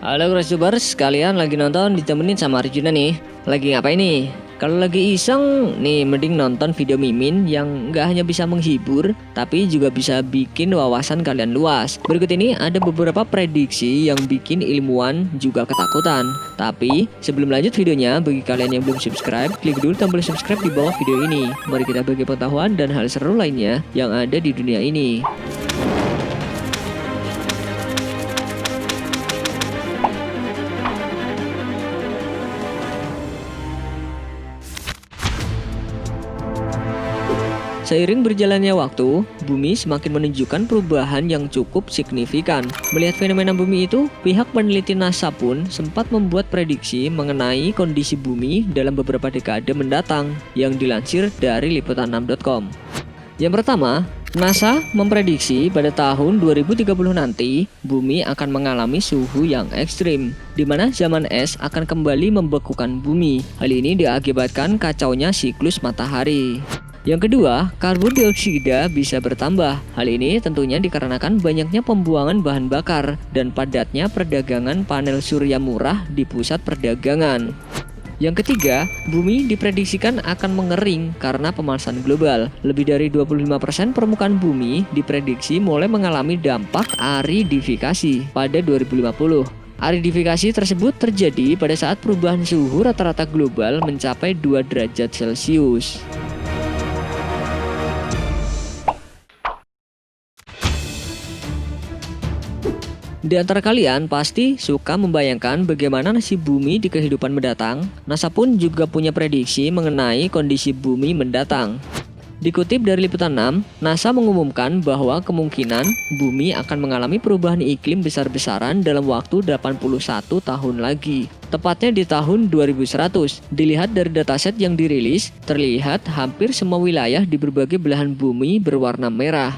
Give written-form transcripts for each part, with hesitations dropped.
Halo Crossovers, kalian lagi nonton ditemenin sama Arjuna nih. Lagi ngapain nih? Kalau lagi iseng nih, mending nonton video Mimin yang nggak hanya bisa menghibur, tapi juga bisa bikin wawasan kalian luas. Berikut ini ada beberapa prediksi yang bikin ilmuwan juga ketakutan. Tapi sebelum lanjut videonya, bagi kalian yang belum subscribe, klik dulu tombol subscribe di bawah video ini. Mari kita bagi pengetahuan dan hal seru lainnya yang ada di dunia ini. Seiring berjalannya waktu, bumi semakin menunjukkan perubahan yang cukup signifikan. Melihat fenomena bumi itu, pihak peneliti NASA pun sempat membuat prediksi mengenai kondisi bumi dalam beberapa dekade mendatang, yang dilansir dari liputan6.com. Yang pertama, NASA memprediksi pada tahun 2030 nanti, bumi akan mengalami suhu yang ekstrim, di mana zaman es akan kembali membekukan bumi. Hal ini diakibatkan kacaunya siklus matahari. Yang kedua, karbon dioksida bisa bertambah. Hal ini tentunya dikarenakan banyaknya pembuangan bahan bakar dan padatnya perdagangan panel surya murah di pusat perdagangan. Yang ketiga, bumi diprediksikan akan mengering karena pemanasan global. Lebih dari 25% permukaan bumi diprediksi mulai mengalami dampak aridifikasi pada 2050. Aridifikasi tersebut terjadi pada saat perubahan suhu rata-rata global mencapai 2 derajat Celcius. Di antara kalian pasti suka membayangkan bagaimana nasib bumi di kehidupan mendatang. NASA pun juga punya prediksi mengenai kondisi bumi mendatang. Dikutip dari Liputan 6, NASA mengumumkan bahwa kemungkinan bumi akan mengalami perubahan iklim besar-besaran dalam waktu 81 tahun lagi. Tepatnya di tahun 2100. Dilihat dari dataset yang dirilis, terlihat hampir semua wilayah di berbagai belahan bumi berwarna merah.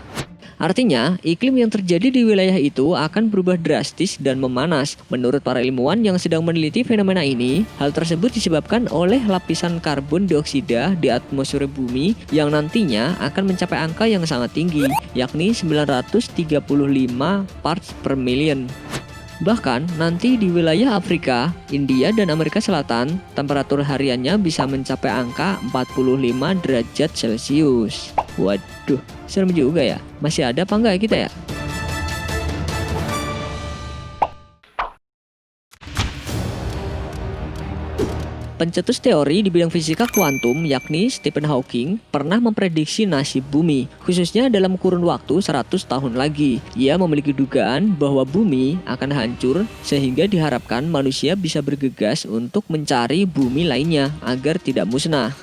Artinya, iklim yang terjadi di wilayah itu akan berubah drastis dan memanas. Menurut para ilmuwan yang sedang meneliti fenomena ini, hal tersebut disebabkan oleh lapisan karbon dioksida di atmosfer bumi yang nantinya akan mencapai angka yang sangat tinggi, yakni 935 parts per million. Bahkan nanti di wilayah Afrika, India, dan Amerika Selatan, temperatur hariannya bisa mencapai angka 45 derajat Celcius. Waduh, serem juga ya. Masih ada apa enggak ya kita ya? Pencetus teori di bidang fisika kuantum yakni Stephen Hawking pernah memprediksi nasib bumi, khususnya dalam kurun waktu 100 tahun lagi. Ia memiliki dugaan bahwa bumi akan hancur sehingga diharapkan manusia bisa bergegas untuk mencari bumi lainnya agar tidak musnah.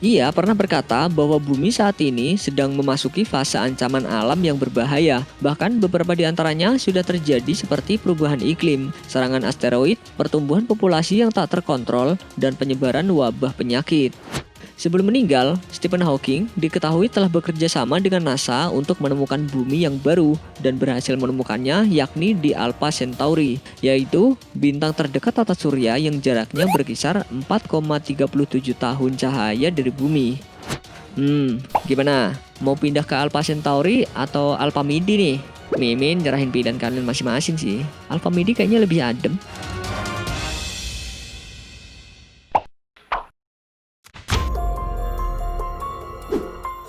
Ia pernah berkata bahwa bumi saat ini sedang memasuki fase ancaman alam yang berbahaya. Bahkan beberapa di antaranya sudah terjadi seperti perubahan iklim, serangan asteroid, pertumbuhan populasi yang tak terkontrol, dan penyebaran wabah penyakit. Sebelum meninggal, Stephen Hawking diketahui telah bekerja sama dengan NASA untuk menemukan bumi yang baru dan berhasil menemukannya, yakni di Alpha Centauri, yaitu bintang terdekat tata surya yang jaraknya berkisar 4,37 tahun cahaya dari bumi. Gimana? Mau pindah ke Alpha Centauri atau Alpha Midi nih? Mimin nyerahin pilihan kalian masing-masing sih. Alpha Midi kayaknya lebih adem.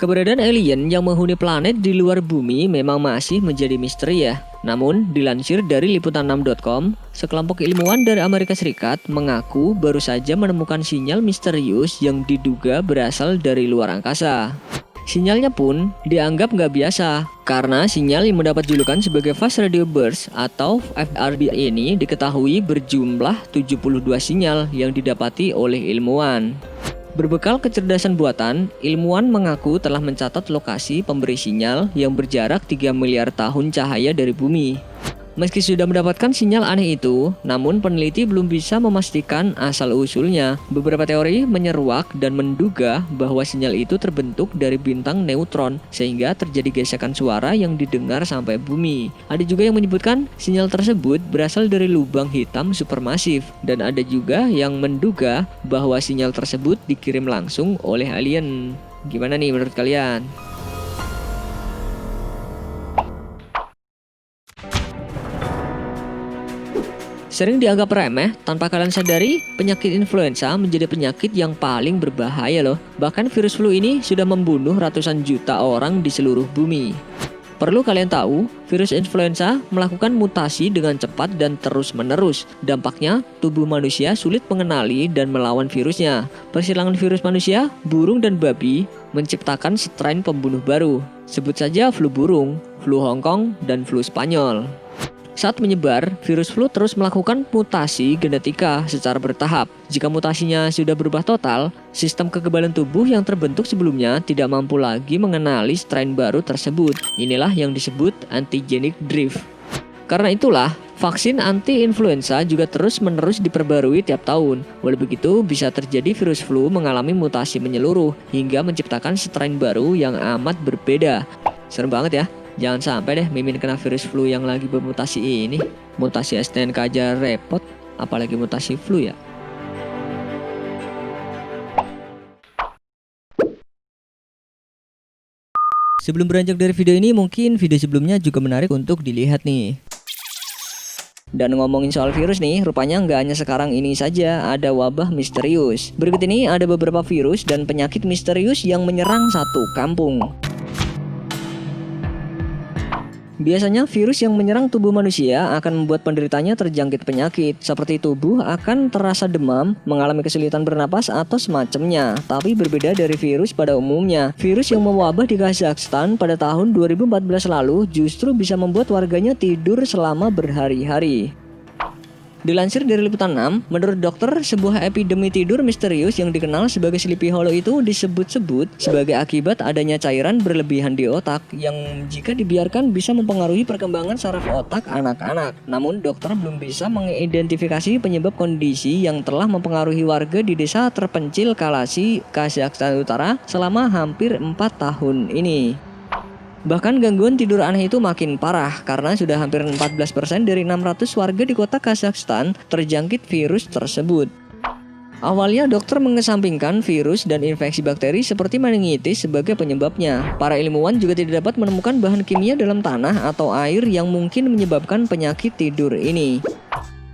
Keberadaan alien yang menghuni planet di luar bumi memang masih menjadi misteri ya. Namun, dilansir dari liputan6.com, sekelompok ilmuwan dari Amerika Serikat mengaku baru saja menemukan sinyal misterius yang diduga berasal dari luar angkasa. Sinyalnya pun dianggap nggak biasa, karena sinyal yang mendapat julukan sebagai Fast Radio Burst atau FRB ini diketahui berjumlah 72 sinyal yang didapati oleh ilmuwan. Berbekal kecerdasan buatan, ilmuwan mengaku telah mencatat lokasi pemberi sinyal yang berjarak 3 miliar tahun cahaya dari bumi. Meski sudah mendapatkan sinyal aneh itu, namun peneliti belum bisa memastikan asal-usulnya. Beberapa teori menyeruak dan menduga bahwa sinyal itu terbentuk dari bintang neutron, sehingga terjadi gesekan suara yang didengar sampai bumi. Ada juga yang menyebutkan sinyal tersebut berasal dari lubang hitam supermasif, dan ada juga yang menduga bahwa sinyal tersebut dikirim langsung oleh alien. Gimana nih menurut kalian? Sering dianggap remeh, tanpa kalian sadari, penyakit influenza menjadi penyakit yang paling berbahaya loh. Bahkan virus flu ini sudah membunuh ratusan juta orang di seluruh bumi. Perlu kalian tahu, virus influenza melakukan mutasi dengan cepat dan terus-menerus. Dampaknya, tubuh manusia sulit mengenali dan melawan virusnya. Persilangan virus manusia, burung, dan babi menciptakan strain pembunuh baru. Sebut saja flu burung, flu Hong Kong, dan flu Spanyol. Saat menyebar, virus flu terus melakukan mutasi genetika secara bertahap. Jika mutasinya sudah berubah total, sistem kekebalan tubuh yang terbentuk sebelumnya tidak mampu lagi mengenali strain baru tersebut. Inilah yang disebut antigenic drift. Karena itulah, vaksin anti-influenza juga terus-menerus diperbarui tiap tahun. Walau begitu, bisa terjadi virus flu mengalami mutasi menyeluruh hingga menciptakan strain baru yang amat berbeda. Serem banget ya. Jangan sampai deh Mimin kena virus flu yang lagi bermutasi ini. Mutasi STNK aja repot, apalagi mutasi flu ya. Sebelum beranjak dari video ini, mungkin video sebelumnya juga menarik untuk dilihat nih. Dan ngomongin soal virus nih, rupanya nggak hanya sekarang ini saja ada wabah misterius. Berikut ini ada beberapa virus dan penyakit misterius yang menyerang satu kampung. Biasanya virus yang menyerang tubuh manusia akan membuat penderitanya terjangkit penyakit, seperti tubuh akan terasa demam, mengalami kesulitan bernapas atau semacamnya. Tapi berbeda dari virus pada umumnya, virus yang mewabah di Kazakhstan pada tahun 2014 lalu justru bisa membuat warganya tidur selama berhari-hari. Dilansir dari Liputan 6, menurut dokter, sebuah epidemi tidur misterius yang dikenal sebagai Sleepy Hollow itu disebut-sebut sebagai akibat adanya cairan berlebihan di otak yang jika dibiarkan bisa mempengaruhi perkembangan saraf otak anak-anak. Namun, dokter belum bisa mengidentifikasi penyebab kondisi yang telah mempengaruhi warga di desa terpencil Kalasi, Kazakhstan Utara selama hampir 4 tahun ini. Bahkan gangguan tidur aneh itu makin parah karena sudah hampir 14% dari 600 warga di kota Kazakhstan terjangkit virus tersebut. Awalnya dokter mengesampingkan virus dan infeksi bakteri seperti meningitis sebagai penyebabnya. Para ilmuwan juga tidak dapat menemukan bahan kimia dalam tanah atau air yang mungkin menyebabkan penyakit tidur ini.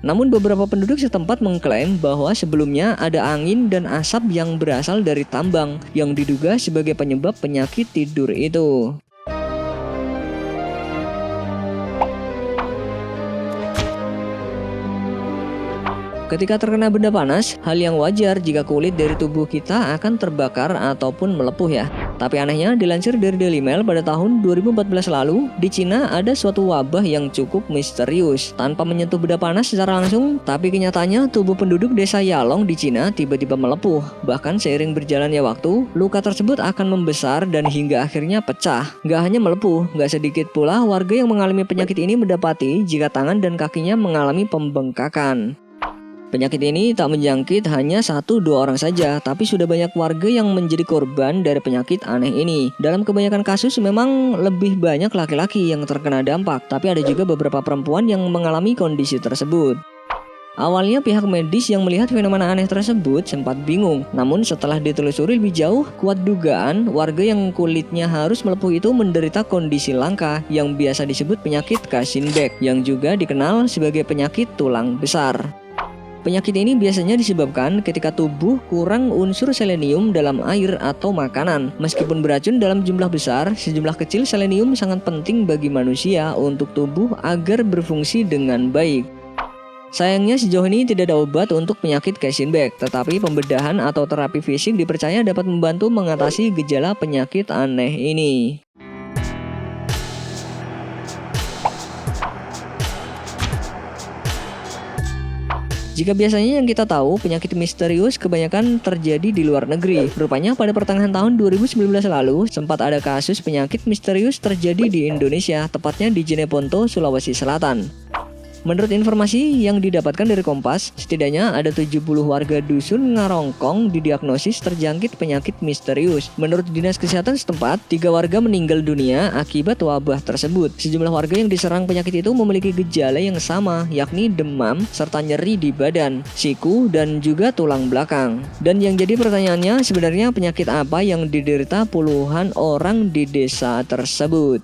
Namun beberapa penduduk setempat mengklaim bahwa sebelumnya ada angin dan asap yang berasal dari tambang yang diduga sebagai penyebab penyakit tidur itu. Ketika terkena benda panas, hal yang wajar jika kulit dari tubuh kita akan terbakar ataupun melepuh ya. Tapi anehnya, dilansir dari Daily Mail pada tahun 2014 lalu, di Cina ada suatu wabah yang cukup misterius. Tanpa menyentuh benda panas secara langsung, tapi kenyataannya tubuh penduduk desa Yalong di Cina tiba-tiba melepuh. Bahkan seiring berjalannya waktu, luka tersebut akan membesar dan hingga akhirnya pecah. Gak hanya melepuh, gak sedikit pula warga yang mengalami penyakit ini mendapati jika tangan dan kakinya mengalami pembengkakan. Penyakit ini tak menjangkit hanya 1-2 orang saja, tapi sudah banyak warga yang menjadi korban dari penyakit aneh ini. Dalam kebanyakan kasus memang lebih banyak laki-laki yang terkena dampak, tapi ada juga beberapa perempuan yang mengalami kondisi tersebut. Awalnya pihak medis yang melihat fenomena aneh tersebut sempat bingung, namun setelah ditelusuri lebih jauh, kuat dugaan warga yang kulitnya harus melepuh itu menderita kondisi langka yang biasa disebut penyakit Kashinbek, yang juga dikenal sebagai penyakit tulang besar. Penyakit ini biasanya disebabkan ketika tubuh kurang unsur selenium dalam air atau makanan. Meskipun beracun dalam jumlah besar, sejumlah kecil selenium sangat penting bagi manusia untuk tubuh agar berfungsi dengan baik. Sayangnya sejauh ini tidak ada obat untuk penyakit Kashinbek, tetapi pembedahan atau terapi fisik dipercaya dapat membantu mengatasi gejala penyakit aneh ini. Jika biasanya yang kita tahu penyakit misterius kebanyakan terjadi di luar negeri, rupanya pada pertengahan tahun 2019 lalu sempat ada kasus penyakit misterius terjadi di Indonesia, tepatnya di Jeneponto, Sulawesi Selatan. Menurut informasi yang didapatkan dari Kompas, setidaknya ada 70 warga dusun Ngarongkong didiagnosis terjangkit penyakit misterius. Menurut Dinas Kesehatan setempat, 3 warga meninggal dunia akibat wabah tersebut. Sejumlah warga yang diserang penyakit itu memiliki gejala yang sama, yakni demam, serta nyeri di badan, siku, dan juga tulang belakang. Dan yang jadi pertanyaannya, sebenarnya penyakit apa yang diderita puluhan orang di desa tersebut?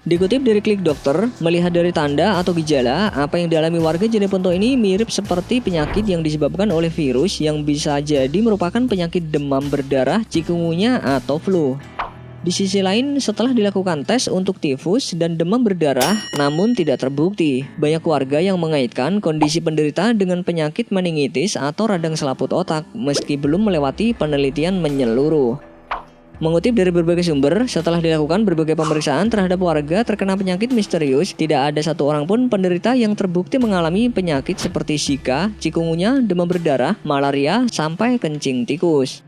Dikutip dari Klik Dokter, melihat dari tanda atau gejala, apa yang dialami warga Jeneponto ini mirip seperti penyakit yang disebabkan oleh virus yang bisa jadi merupakan penyakit demam berdarah, chikungunya, atau flu. Di sisi lain, setelah dilakukan tes untuk tifus dan demam berdarah, namun tidak terbukti. Banyak warga yang mengaitkan kondisi penderita dengan penyakit meningitis atau radang selaput otak, meski belum melewati penelitian menyeluruh. Mengutip dari berbagai sumber, setelah dilakukan berbagai pemeriksaan terhadap warga terkena penyakit misterius, tidak ada satu orang pun penderita yang terbukti mengalami penyakit seperti Zika, chikungunya, demam berdarah, malaria, sampai kencing tikus.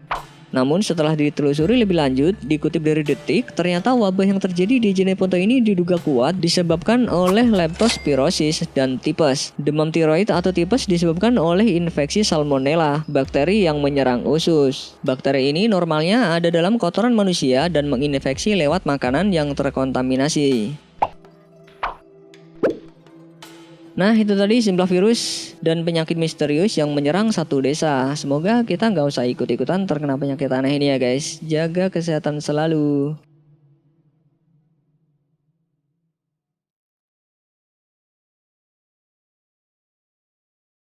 Namun setelah ditelusuri lebih lanjut, dikutip dari Detik, ternyata wabah yang terjadi di Jeneponto ini diduga kuat disebabkan oleh leptospirosis dan tipes. Demam tiroid atau tipes disebabkan oleh infeksi salmonella, bakteri yang menyerang usus. Bakteri ini normalnya ada dalam kotoran manusia dan menginfeksi lewat makanan yang terkontaminasi. Nah, itu tadi jumlah virus dan penyakit misterius yang menyerang satu desa. Semoga kita nggak usah ikut-ikutan terkena penyakit aneh ini ya guys. Jaga kesehatan selalu.